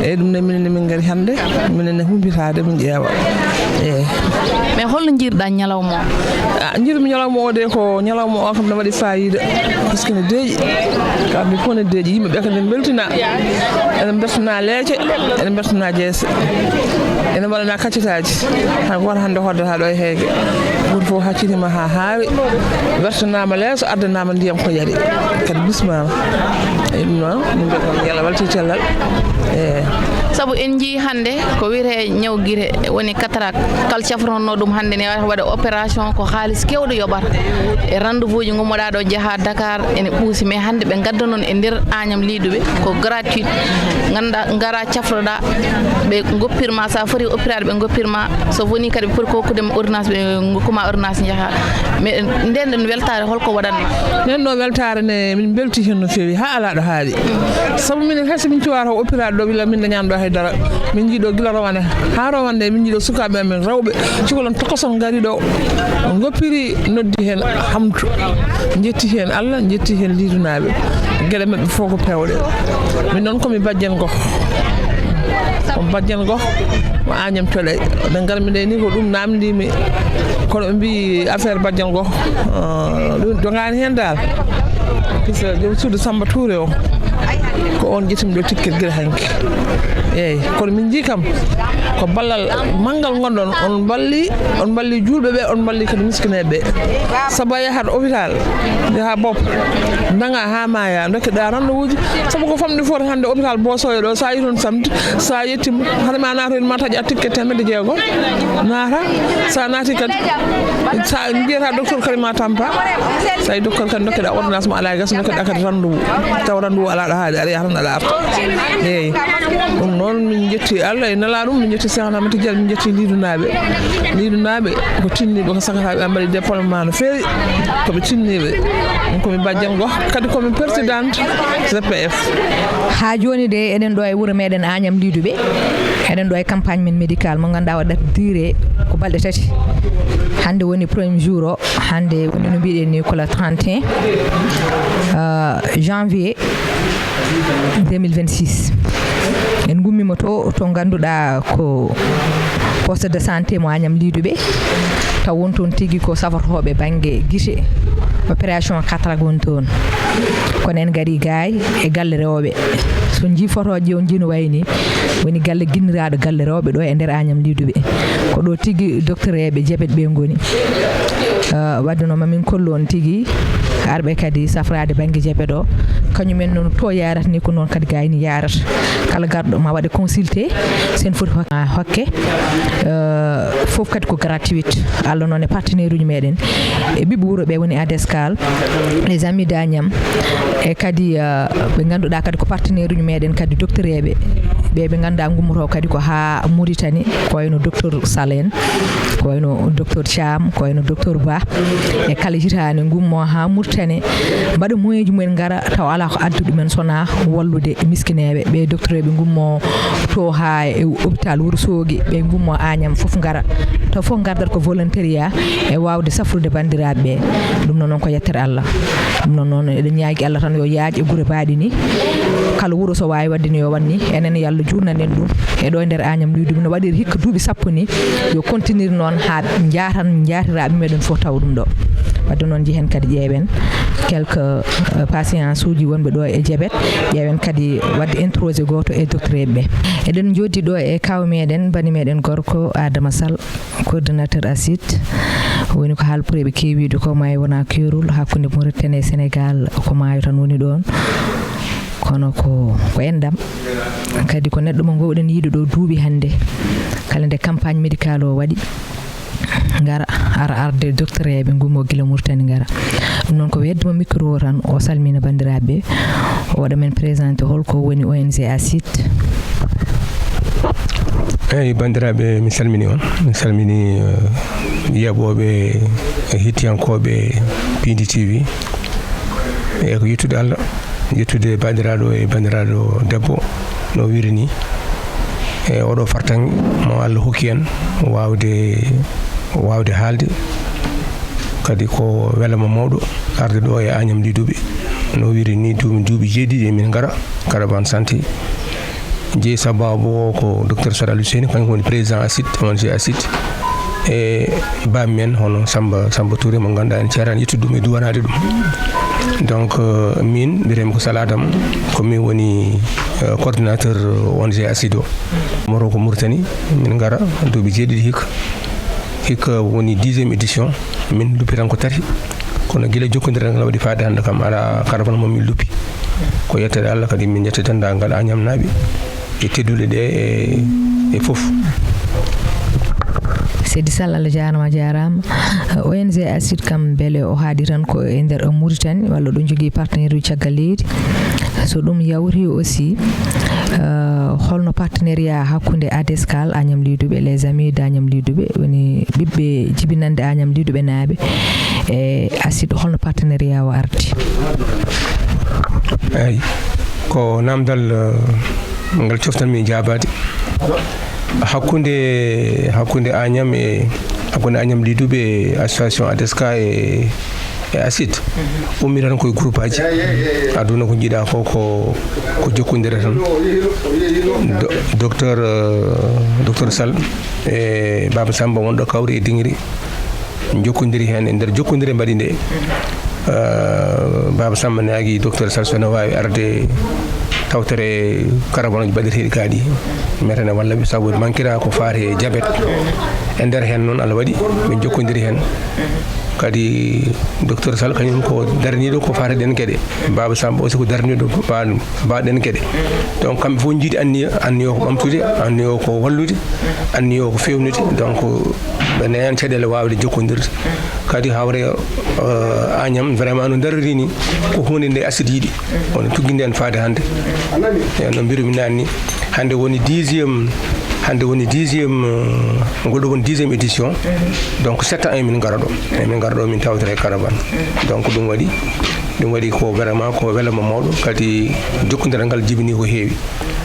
eyyi ɗum ne minenne min gaari hande minenne humpitade min ƴeewa eyyi mais holno jiiruɗa ñalawma o jiirumi ñalawma o de ko ñalawma o kam ne waɗi fayida par ce que ne deeƴi kamɓe fof ne deeƴi yimɓeɓe kadi ne beltina ene bertana leeje ene bertana jeese ene waɗana kaccitaji hay goto hande hoddata ɗo e heege goto fof haccitima ha haawi wertanama leeso addanama ndiyam ko yaɗi kadi bismama eyi ɗum noon min mbiya ɗon yalla walti cellal eyyi saabu en jii hande ko wiyete ñaw guite woni cataracte kala cafronno ɗum hande ne waɗa opération ko haalis kewɗo yoɓata e rendez-vous ji gummoɗa ɗo jaaha Dakar ene ɓuusi mais hande ɓe gadda noon e nder Agnam liiduɓe ko gratuit ganduɗa gara cafroɗa ɓe goppirma sa foti opérade ɓe goppirma so woni kadi ɓe foti ko hokkudema ordonnance ɓe gokkuma ordonnance jaaha mais nden weltare holko waɗanno nden ɗo weltare ne min belti hen no fewi ha ala ɗo haaɗi saabu minen hayso min cuwata opérade ɗo willa min dañani ɗo haydara min jiiɗo guila rowane ha rowande min jiiɗo sukaɓe amen rewɓe cukalon tokoson gaari ɗo goppiri noddi hen hamdu jetti hen Allah jetti hen lidunaɓe gueɗe mabɓe fof ko pewɗe min noon komi bajjen goh ko bajjen goh mo Agnam Thiolle ɗen garmi ɗe ni ko ɗum namdimi kono ɓe mbi affaire bajjen goh ɗum jogani hen dal puisque joom suudu Samba Touré o ko on jettimi ɗo tikkir gila hanki eyyi kono min jii kam ko ballal manggal gonɗon on balli julɓe ɓe on balli kadi miskineɓe sabu a yahat hôpital yaha bopp daga ha maya dokkeɗa rendez-vous sabu ko famɗi foti hande hôpital Bosoyo ɗo sa yi toon samedi sa yettima hade ma naata ma taƴi a ticket 600 naata sa naati kadi sa jeyata docteur kadi ma tampa sa yi docteur kadi dokkeɗa ordonnance mo ala gas dokkeɗa kadi rendez-vous taw rendez-vous alaɗo haade aɗa yaha tan aɗa arta eyyi ɗum noon min jetti Allah e nala ɗum min jetti Cheikhnamata Dial min jetti lidunaɓe ko tinniɓe ko sagataɓe ɓe mbaɗi déploiement no feewi koɓe tinniɓe komi bajjan go kadi komi présidente CPF. ha joni de eɗen ɗo e wuuro meɗen Agnam Liduɓe eɗen ɗo e campagne men médical mo ganduɗa waɗata duré ko balɗe 3 hande woni premier jour o hande woni no mbiɗen ni ko le 31 janvier 2026 en gummima to ganduɗa ko poste de santé mo Agnam Liduɓe taw won toon tigui ko safotoɓe banggue guite opération cataracte woni toon kono en gari gaay e galle rewɓe so jii photoji on jino wayni woni galle guinniraɗo galle rewɓe ɗo e nder Agnam Liduɓe ko ɗo tigui docteur eɓe diabète ɓe goni wadde noon mamin kollu on tigui arɓe kadi safrade banggue diabète o kañumen noon to yarata ni ko noon kadi gayni yarata kala garɗo ma waɗe consulté sen foti hokke fof kadi ko gratuite Allah noon e partenaire uji meɗen e ɓiɓɓe wuuro ɓe woni Adescal les amis d'Agnam e kadi ɓe ganduɗa kadi ko partenaire uji meɗen kadi docteur eɓe ɓe ganduɗa gummoto kadi ko ha Mauritanie ko wayno docteur Salen ko wayno docteur Thiam ko wayno docteur Ba e kala hitande gummo ha Mauritanie mbaɗa moyeji mumen gara taw ala ko addu ɗumen sona wallude miskineɓe ɓe docteur eɓe gummo to ha e hôpital Wourossogui ɓe gummo Agnam foof gara taw foof gardata ko volontariat e wawde safrude bandiraɓe ɓe ɗum noon ko yettere Allah ɗum noon eɗen ñaagui Allah tan yo yaaj e guure baɗi ni kala wuuro so wawi wadde ni yo wanni enen yo Allah jurnanen ɗum e ɗo nder Agnam Liduɓe no waɗiri hikka duuɓi 10 ni yo continuer noon ha jaatiraɓe meɗen fof taw ɗum ɗo wadde noon jiihen kadi ƴeewen quelques patients uji wonɓe ɗo e diabète ƴeewen kadi wadde introsé goto e docteur eɓe eɗen joddi ɗo e kaw meɗen bani meɗen gorko Adama Sall coordinateur ACID woni ko haalpureɓe kewiide ko maayo wona keerol hakkude Mauritanie e Sénégal ko maayo tan woni ɗon kono ko endam kadi ko neɗɗo mo gowɗen yiide ɗo duuɓi hande kala nde campagne médical o waɗi gara ara arde docteur eɓe gummo guila Mauritanie gara ɗum noon ko weddemo micro tan o salmina bandiraɓe o waɗa men présenté holko woni ONG ACID. eyyi bandiraɓe mi salmini yeɓoɓe hettiyankoɓe Pindi TV e ko yettude Allah yettude bandiraɗo e bandiraɗo debbo no wirini e oɗo fartan mo Allah hokki en wawde haalde kadi ko welama mawɗo arde ɗo e Agnam Liduɓe no wirini duuɓi jeeɗiɗi emin gara caravane santé jeeyi sababu o ko docteur Sadal Hussein kañum woni président ACID ONG ACID e bami men hono Samba Touré mo ganduɗa en ceerani yettude ɗum e duwanade ɗum donc min mbiyetemi ko Saladam ko min woni coordinateur ONG ACID o moro ko Mauritanie min gara duuɓi jeeɗiɗi hikka woni 10e édition min luppi tan ko 3 kono guila jokkodiral ngal waɗi faade hande kam ala caravane mo min luppi ko yettede Allah kadi min jetta dendagal Agnam naaɓe e tedduɗe ɗe e fof. Seydi Sall Allah jarama ONG ACID kam beele o haadi tan ko e nder Mauritanie walla ɗum jogui partenaire uji caggal leydi so ɗum yawri aussi holno partenariat hakkude Adescal Agnam Liduɓe les amis d'Agnam Liduɓe woni ɓiɓɓe jibinande Agnam Liduɓe naaɓe e ACID holno partenariat o ardi. eyyi ko namdal ngal coftanmi jabade hakkude Agnam e hakkude Agnam Liduɓe association Adescal e ACID ummi tan koye groupe aji aduna ko jiiɗa ko ko jokkodire tan docteur Sall e Baba Samba wonɗo Kawri e Dingri jokkodiri hen e nder jokkodire mbaɗi nde Baba Samba naagi docteur Sall sono wawi arde tawtere caravane uji baɗirteɗi kaaɗi metane walla ɓe sabu manquera ko faati e diabète e nder hen noon Allah waɗi min jokkodiri hen kadi docteur Sall kañum ko darniɗo ko faati ɗen gueɗe Baba Samba aussi ko darniɗo mbaɗen gueɗe donc kamɓe fof jiiɗi anniyo ko ɓamtude anniyo ko wallude anniyo ko fewnude donc ɓene hen caɗele wawde jokkodirde kadi hawre Agnam vraiment no dariri ni ko hunde nde acide yiɗi ono tugginde en faade hannde no mbirumi nani hannde woni 10e ngol ɗo woni 10e édition donc 7 ans min ngara ɗo min tawtere caravane donc ɗum waɗi ko vraiment ko welama mawɗo kadi jokkodiral ngal jibini ko heewi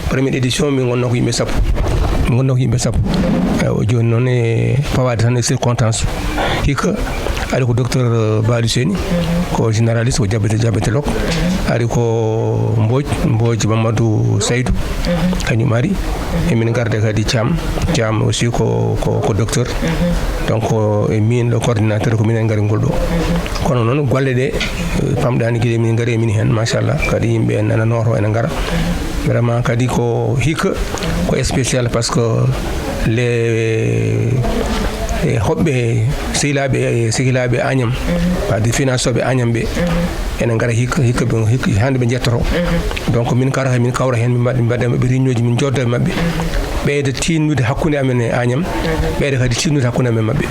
première édition min gonno ko yimɓe sappo o joni noon e fawade tan e circonstance hikka ari ko docteur Badou Seni ko généraliste ko diabétologue ari ko Mbodj Mamadou Seydou kañum ari emin garde kadi Thiam aussi ko docteur donc e min le coordinateur ko minen gari ngol ɗo kono noon golle ɗe famɗani guiɗe min gari min hen machallah kadi yimɓe en nananoro ene gara vraiment kadi ko hikka ko spécial parce que les hoɓɓe sehilaɓe Agnam wadde financeoɓe Agnam ɓe ene gara hikka hande ɓe jettoto donc min kawra hen min mbaɗa maɓɓe réunion ji min joddo e maɓɓe ɓeyda tinnude hakkude amen e Agnam ɓeyda kadi tinnude hakkude amen maɓɓe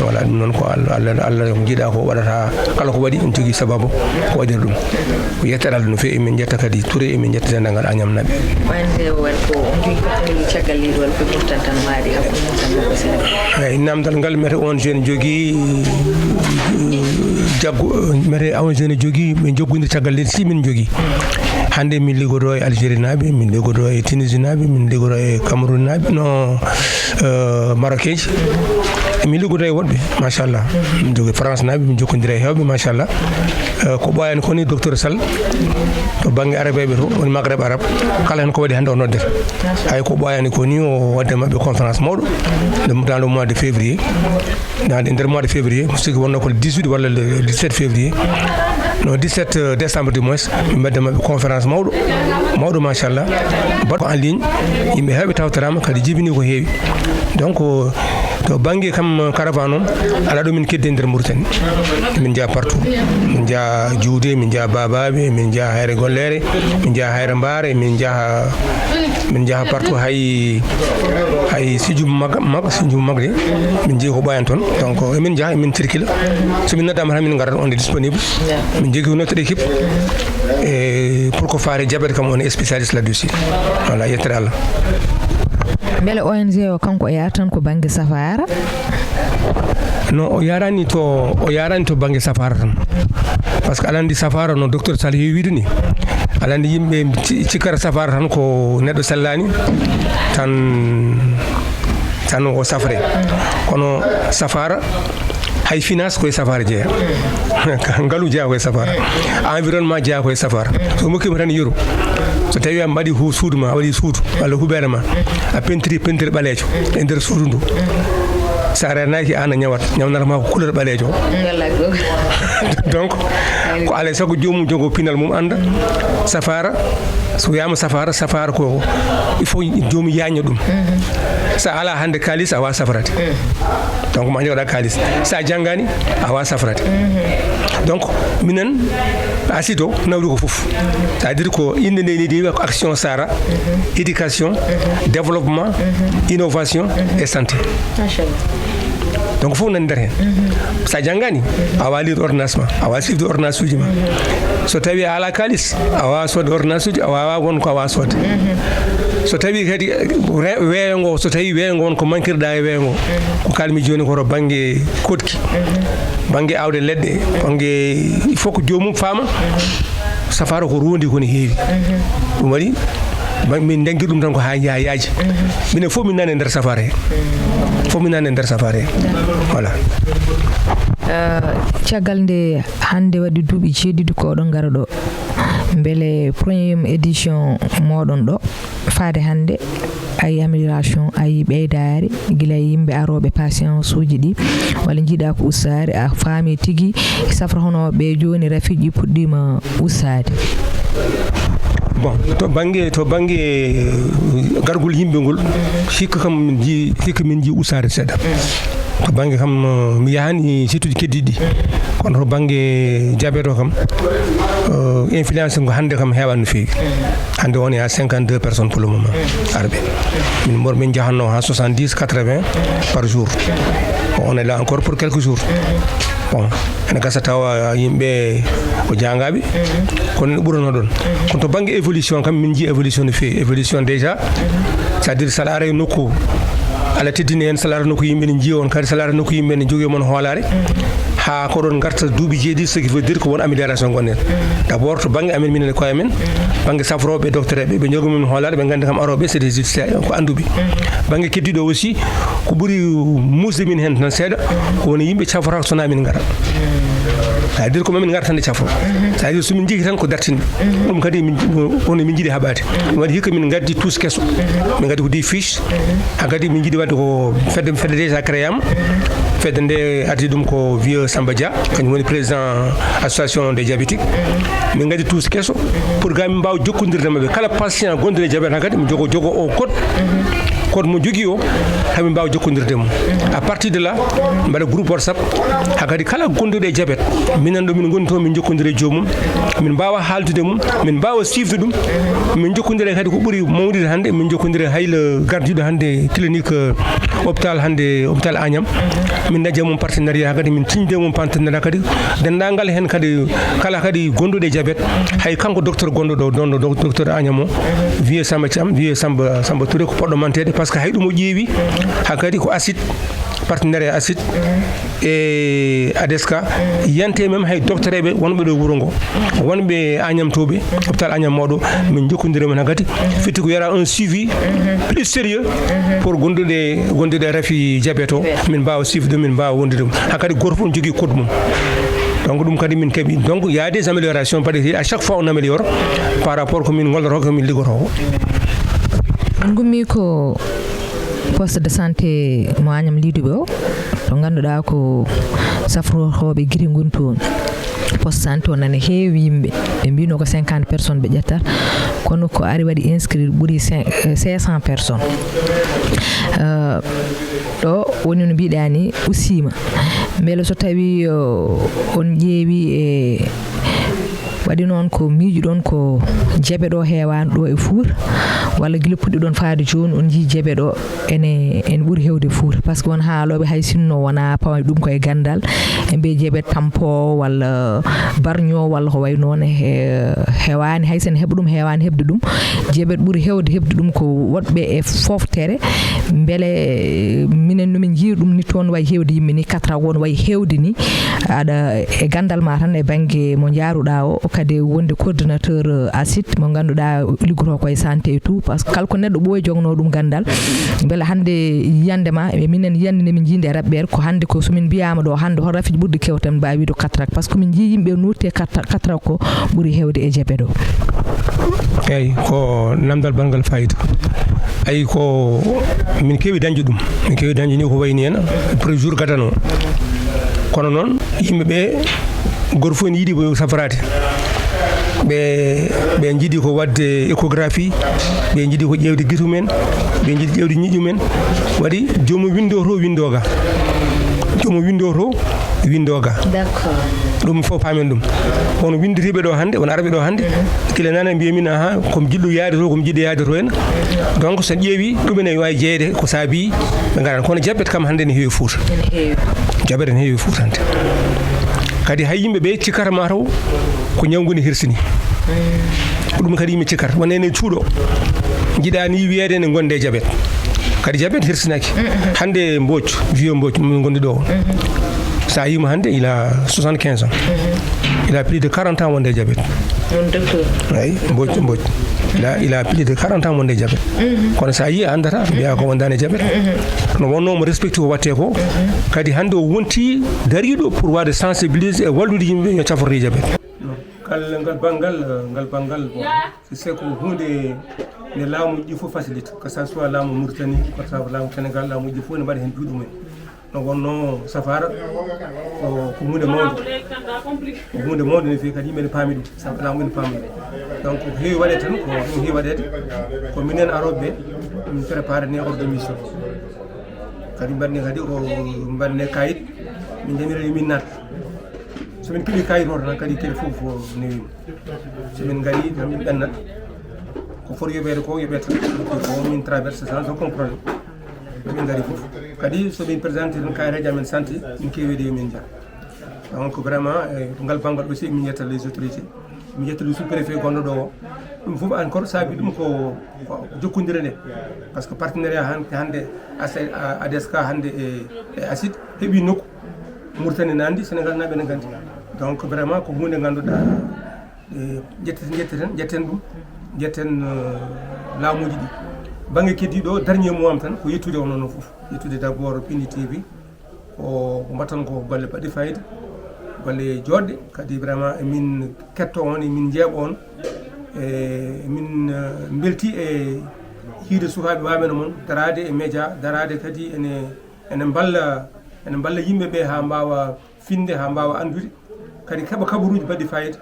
voilà ɗum noon ko Allah ko jiiɗa ko waɗata kala ko waɗi en jogui sababu ko waɗiri ɗum ko yettere Allah no fewi emin jetta kadi Touré emin jetta dendagal Agnam naɓe eyyi namdal ngal mete on jeune jogui mete on jeune jogui ɓe joggodir caggal leydi si min jogui hande min liggoto e Algérie naɓe min liggoto e Tunisie naɓe min liggoto e Cameroun naɓe no Marocain min liggoto e woɗɓe machallah min jogui France naɓe min jokkodira e hewɓe machallah ko ɓoyani koni docteur Sall to banggue arabeɓe to woni Maghreb arabe kala hen ko waɗi hande o noddete hay ko ɓoyani koni o wadde mabɓe conférence mawɗo dans le mois de février nder mois de février siki wonno ko le 18 walla le 17 février no 17 décembre du mois min mbadde mabɓe conférence mawɗo machallah baɗɗo en ligne yimɓe heewɓe tawtorama kadi jibini ko heewi donc to banggue kam caravane on ala ɗo min kedde nder Mauritanie min jaa partout min jaa Juude min jaa Babaɓe min jaa Hayre Gollere min jaa Hayre Mbare min jaa partout hay Sijum Magde min jeehi ko ɓoyan toon donc emin jaa emin cirkila somin noddama tan min garat on est disponible min jogui notre équipe et pour ko faare diabète kam on est spécialiste là-dessus voilà yettere Allah beele ONG o kanko o yarata tan ko banggue safara non o yarani to banggue safara tan par ce que aɗa andi safara no docteur Sall heewi wiide ni aɗa andi yimɓe cikkata safara tan ko neɗɗo sellani tan o safre kono safara hay finance koye safara jeeya ngaalu jeeya koye safara environnement jeeya koye safara so mokkima tan yeeru so tawi a mbaɗi suudu ma a waɗi suudu walla huɓere ma a pentiri ɓaleejo e nder suudu ndu sa renaki an a ñawnatama ko couleur ɓaleejo donc ko alay saago jomum jogo pinal mum anda safara so wiyama safara ko il faut jomum yaña ɗum sa ala hande kalis a wawa safrade donc ma jogoɗa kalis sa janggani a wawa safrade donc minen acide o nawri ko foof c'est à dire ko inde nde ni ko action sara éducation développement innovation et santé donc fof nani nder hen sa janggani a wawa lide ordonnance ma a wawa sifde ordonnance uji ma so tawi a ala kalis a wawa sodde ordonnance uji a wawa won ko a wawa sodde so tawi kadi weeyo so tawi weeyo ngo won ko manquirɗa e weeyo ngo ko kalmi joni koto banggue kodki banggue awde leɗɗe banggue il faut que jomum faama safara ko rondi koni heewi ɗum waɗi min denki ɗum tan ko ha yayaji minen fof min nani e nder safara he voilà caggal nde hande waɗi duuɓi jeeɗiɗi ko oɗon gara ɗo beele première édition moɗon ɗo faade hande ayi amélioration ayi ɓeydare guila yimɓe aroɓe patience uji ɗi walla jiiɗa ko ussade a faami tigui safra hono ɓe joni rafiiji puɗɗima ussade bon to bange gargol yimɓe ngol hikka kam min ji usare seeɗa to bange kam mi yahani sittuji keddiɗi kono to bange diabète o kam influence ngo hande kam heewan no feewi hande on ya 52 personnes pour le moment arɓe min jahanno ha 70 80 par jour on est là encore pour quelques jours bon ene gasa tawa yimɓe ko jangaɓe kono ɓurano ɗon kono to bangue évolution kam min ji évolution no feewi évolution déjà c'est à dire saɗa ara e nokku ala teddini hen salara nokku yimɓe ne jiya on kadi salara nokku yimɓe ne jogui mon hoolare ha ko ɗon garta duuɓi jeeɗiɗi ce qui veut dire ko won amélioration gonnen d' abord to bangue amen minen e koye men bangue safroɓe docteur eɓe ɓe jogui min hoolare ɓe gandi kam aroɓe c'est des étudiants ko anduɓe bangue keddiɗo aussi ko ɓuuri musde min hen tan seeɗa ko woni yimɓe cafrata sona min gara c'est à dire ko mamin gartande cafro c'est à dire somin jigui tan ko dartinde ɗum kadi ono min jiiɗi haɓade ɗum waɗi hikka min gaddi tous kesso min gaddi ko des fiches ha kadi min jiiɗi wadde ko fedde déjà créama fedde nde ardi ɗum ko vieux Samba Dia kañum woni président association des diabétiques min gaddi tous kesso pour ga min mbawa jokkodirde mabɓe kala patient gondude diabète han kadi mi jogo o code mo jogui o hamin mbawa jokkodirde mum à partir de là mbaɗa groupe WhatsApp ha kadi kala gonduɗo e diabète minen ɗo min goni to min jokkodiri e jomum min mbawa haaldude mum min mbawa sifde ɗum min jokkodiri kadi ko ɓuuri mawnude hannde min jokkodiri haylo gardiɗo hannde clinique hôpital hannde hôpital Agnam min dañja mum partenariat ha kadi min tiñde mum partenariat kadi dendagal hen kadi kala kadi gonduɗo e diabète hay kanko docteur gonɗo ɗo docteur Agnam o wiye Samba Thiam wiye Samba Touré ko poɗɗo mantede par ce que hay ɗum o ƴeewi ha kadi ko acide partenariat acide e ADESCA yante même hay docteur eɓe wonɓe ɗo wuuro ngo wonɓe Agnam toɓe hôpital Agnam mawɗo min jokkodiri men kadi fitti ko yara un suivi plus sérieux pour gondude rafi diabète o min mbawa suivde min mbawa wondude ɗum hakkadi goto fof ne jogui code mum donc ɗum kadi min keeɓi donc il y a des améliorations à chaque fois on améliore par rapport komin golloto komin liggoto ko on gummi ko poste de santé mo Agnam Lidoɓe o to ganduɗa ko safrotoɓe guiri goni toon poste santé o nane heewi yimɓe ɓe mbino ko 50 personnes ɓe ƴettata kono ko ari waɗi inscrit ɓuuri 500 personnes ɗo woni no mbiɗani usima beele so tawi on ƴeewi e waɗi noon ko miijuɗon ko diabète o heewani ɗo e Fouta walla guila puɗɗi ɗon faade joni on jii diabète o ene ɓuuri hewde Fouta par ce que won haaloɓe hay sinno wona pawa ɗum koye gandal e mbiye diabète tampo walla barño walla ko way noon hewani hay sen heeɓa ɗum hewani hebde ɗum diabète ɓuuri hewde ɗum ko woɗɓe e foftere beele minen nomin jiiri ɗum ni toon wayi hewde yimɓe ni 4 ans won wayi hewde ni aɗa e gandal ma tan e banggue mo jaaruɗa o kadi wonde coordinateur acide mo ganduɗa liggoto koye santé et tout par ce que kala ko neɗɗo ɓooyi jogno ɗum gandal beele hande yiyande ma e minen yiyande nde min jinde raɓɓere ko hande ko somin mbiyama ɗo hande hol rafiji ɓurɗi kewtan mbawi wiide cataracte par ce que min jii yimɓe nurte cataracte ko ɓuuri hewde e diabète o eyyi ko namdal bangal fayida ayi ko min keewi dañde ɗum min keewi dañde ni ko wayni hen pour jour gadano kono noon yimɓeɓe goto fof ne yiiɗi ko safrade ɓe jiiɗi ko wadde échographie ɓe jiiɗi ko ƴewde guitu men ɓe jiiɗi ƴewde ñiiƴu men waɗi jomum windoga d'accord ɗum fof paamen ɗum on windireɓe ɗo hannde on araɓe ɗo hannde kila nana mbiyamin aha komi jiɗɗo yaade to komi jiɗɗo yaade to hen donc so ƴeewi ɗumen ne wawi jeeyde ko saabi ɓe garan kono diabète kam hannde ne heewi Fouta diabète ne heewi Fouta hannde kadi hay yimɓeɓe cikkata mataw ko ñawgu ne hirsini ɗum kadi yimɓe cikkata wonene cuuɗo jiɗani wiyede ne gonde diabète kadi diabète hirsinaki hannde Mbodj vieux Mbodj min gondi ɗo sa yima hannde il a 75 ans il a plus de 40 ans wonde diabète mon docteur ay Mbodj il a plus de 40 ans wonde diabète kono sa yi andata mbiya ko wondani diabète no wonnomo respecté ko watte ko kadi hannde o wonti dariɗo pour wade sensibiliser e wallude yimɓe yo caforde diabète ngal bangal c'est ko hunde nde laamuji fof facilite que ça soit laamu Mauritanie ko laamu Sénégal laamuji fof ne mbaɗa hen juuɗe mumen no wonno safara ko hunde mawde no fewi kadi yimɓe ne paami ɗum laamu ene paami ɗum donc ko heewi waɗede tan ko ɗum heewi waɗede ko minen aroɓe min préparé ne ordre de mission kadi mbaɗne kadi o mbaɗne kayit min janire min nat somin keeɓi kayit o tan kadi kadi fof newima somin gari tan min ɓennat ko foti yoɓede ko yoɓete ko min traverse sans aucun problème min gari fof kadi somin présenté tan kayireji amen santé min kewiɗe min jaa donc vraiment ngal banggal aussi min yetta les autorités min yetta le sous-préfet gonɗo ɗo o ɗum fof encore saabi ɗum ko jokkodire nde par ce que partenariat hande ADSK hande e ACID heeɓi nokku Mauritanie nandi Sénégal naɓe ne gandi donc vraiment ko hunde ganduɗa jetten ɗum jetten laamuji ɗi banggue keddiɗo dernier mois am tan ko yettude on noon foof yettude d' abord Pindi TV ko mbatton ko golle baɗɗe fayida golle joɗɗe kadi vraiment emin ketto on emin jeeɓo on min belti e hiide sukaɓe wamen moon darade e média darade kadi ene balla yimɓeɓe ha mbawa finde ha mbawa andude kadi keeɓa kabaruji baɗɗi fayida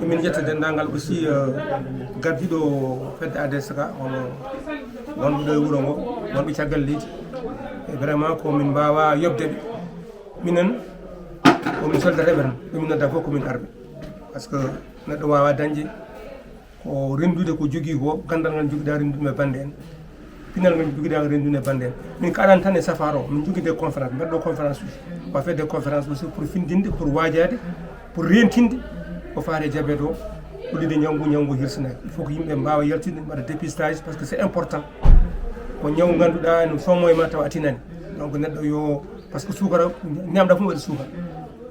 emin jetta dendagal aussi gardiɗo fedde ADSK ono wonɓe ɗo e wuuro ngo wonɓe caggal leydi e vraiment komin mbawa yobdeɓe minen komin soldateɓe tan ɗumin nodda fof komin arɓe par ce que neɗɗo wawa dañde ko rendude ko jogui ko gandal ngal joguiɗa rendude e bande en pinal ngal joguiɗa rendude e bande en min kaɗan tan e safar o min jogui des conférence mbaɗɗo conférence uji wa fait des conférence aussi pour findinde pour wajade pour rentinde ko faare diabète o ɗuɗide ñawgu hirsinaki il faut ko yimɓe mbawa yaltinde mbaɗa dépistage par ce que c'est important ko ñaw ganduɗa no somo e ma taw atinani donc neɗɗo yo par ce que sukara ñamɗa fof waɗi sukara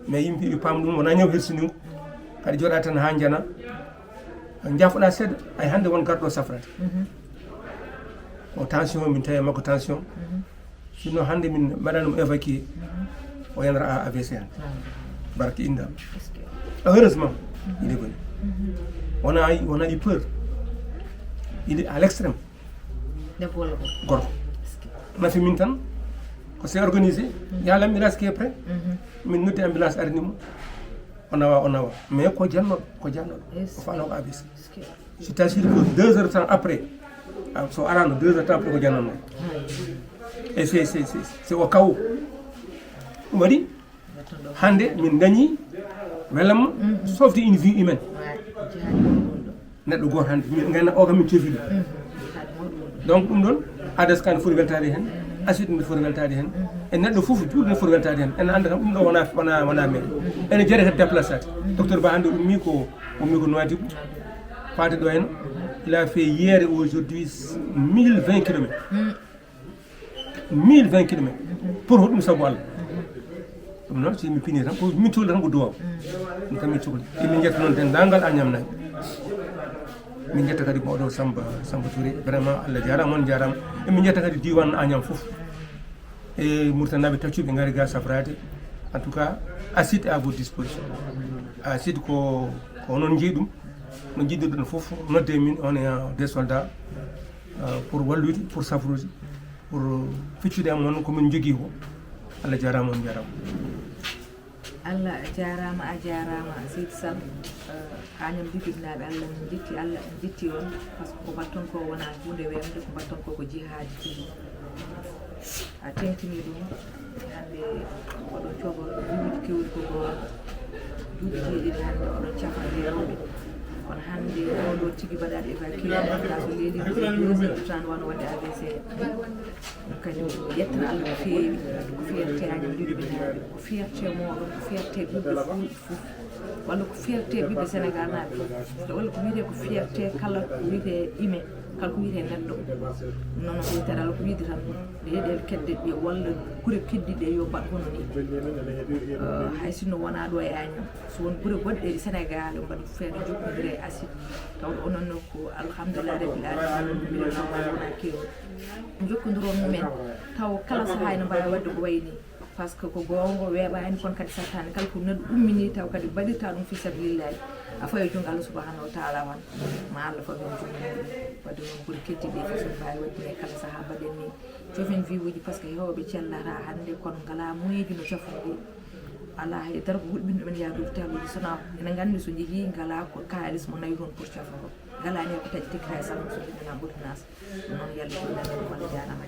mais yimɓe pam ɗum wona ñaw hirsinigo kadi joɗa tan ha jana jaafoɗa seeɗa ay hande won garɗo safrade o tension min tawi makko tension sinno hande min mbaɗanum évacué o yanata AVC hande barke indama heureusement il est venu on a eu peur il est à l'extrême gorko nafi min tan ko c'est organisé ya l'ambulance qui est prêt min noddi ambulance arnimo o nawa mais ko jannoɗo o fano ko AVC si tawi que 2 heures de temps après so arano 2 heures de temps après ko jannono et c'est au cas où ɗum waɗi hande min dañi welam sauve une vie humaine neɗɗo goto hande min ganda o kam min tefi ɗum donc ɗum ɗon ADSK ne foti weltade hen ACID ne foti weltade hen e neɗɗo foof juuɗe ne foti weltade hen ene anda kam ɗum ɗo wona meɗe ene jeere kadi déplacade docteur Ba hande ummi ko Nouadhibou faade ɗo henna il a fait hier et aujourd'hui 1020 kilomètres 1020 kilomètres pour hoɗum saabu Allah ɗum noon si mi pini tan ko min cohli tan ko duwaw ɗum tan min cohli emin jetta noon dendagal Agnam Naye min jetta kadi mawɗo Samba Touré vraiment Allah jarama on jarama emin jetta kadi diwan Agnam foof e Mauritanie naɓe taccuɓe gari ga safrade en tout cas ACID à votre disposition ACID ko onon jeeyi ɗum no jiɗɗirɗon foof nodde min on est des soldats pour wallude pour safrude pour feccude am on komin jogui ko Allah jarama on jarama Allah jarama a jarama Seydi Sall Agnam jibinaɓe Allah jetti on par ce que ko batton ko wona hunde wemde ko batton ko jihaadi tigi a tentini ɗum hande oɗon cogol duuɓi kewɗi ko goo duuɓi jeeɗiɗi hande oɗon cafande rewɓe kono hande oɗo tigi mbaɗaɗo évacué ka so leeli 2 heures de temps wano wadde AVC kadi yettana Allah ko feewi ko fierté Agnam jibinaɓe ko fierté moɗon ko fierté ɓiɓɓe fof walla ko fierté ɓiɓɓe Sénégal naɓe walla ko wiyete ko fierté kala ko wiyete ime kala ko wiyete neɗɗo noon wiyetera ala ko wiide tan leyɗele kedde ɗe walla gure keddiɗe yo mbaɗ hono ni hay sinno wona ɗo e Agnam so won gure goɗɗe Sénégal mbaɗa feere jokkodire e ACID tawde onon ko alhamdulillah rabbil alamin mbiɗen wona kewi jokkodiron mumen taw kala saaha ne mbawi wadde ko wayni par ce que ko gonga weeɓani kono kadi sattani kala ko neɗɗo ummini taw kadi mbaɗirta ɗum fi sabilillahi a fawi jungo Allah subhanahu wa taala wan ma Allah fawi jungo wadde noon gure keddiɗe façon mbawi waddine kala saaha mbaɗen ni jofen vie uji par ce que hewɓe cellata hande kono ngala moyeji no cafruɗi ala hay dara ko hulɓinde men yaadude taluji sona ene nganndi so njehii ngala ko kaalis mo nawi toon pour cafro ko ngalaani ko taƴi tigi hay salmo so ɗumina ɓurtinaas noon yalla ɗumɗen walla jaanama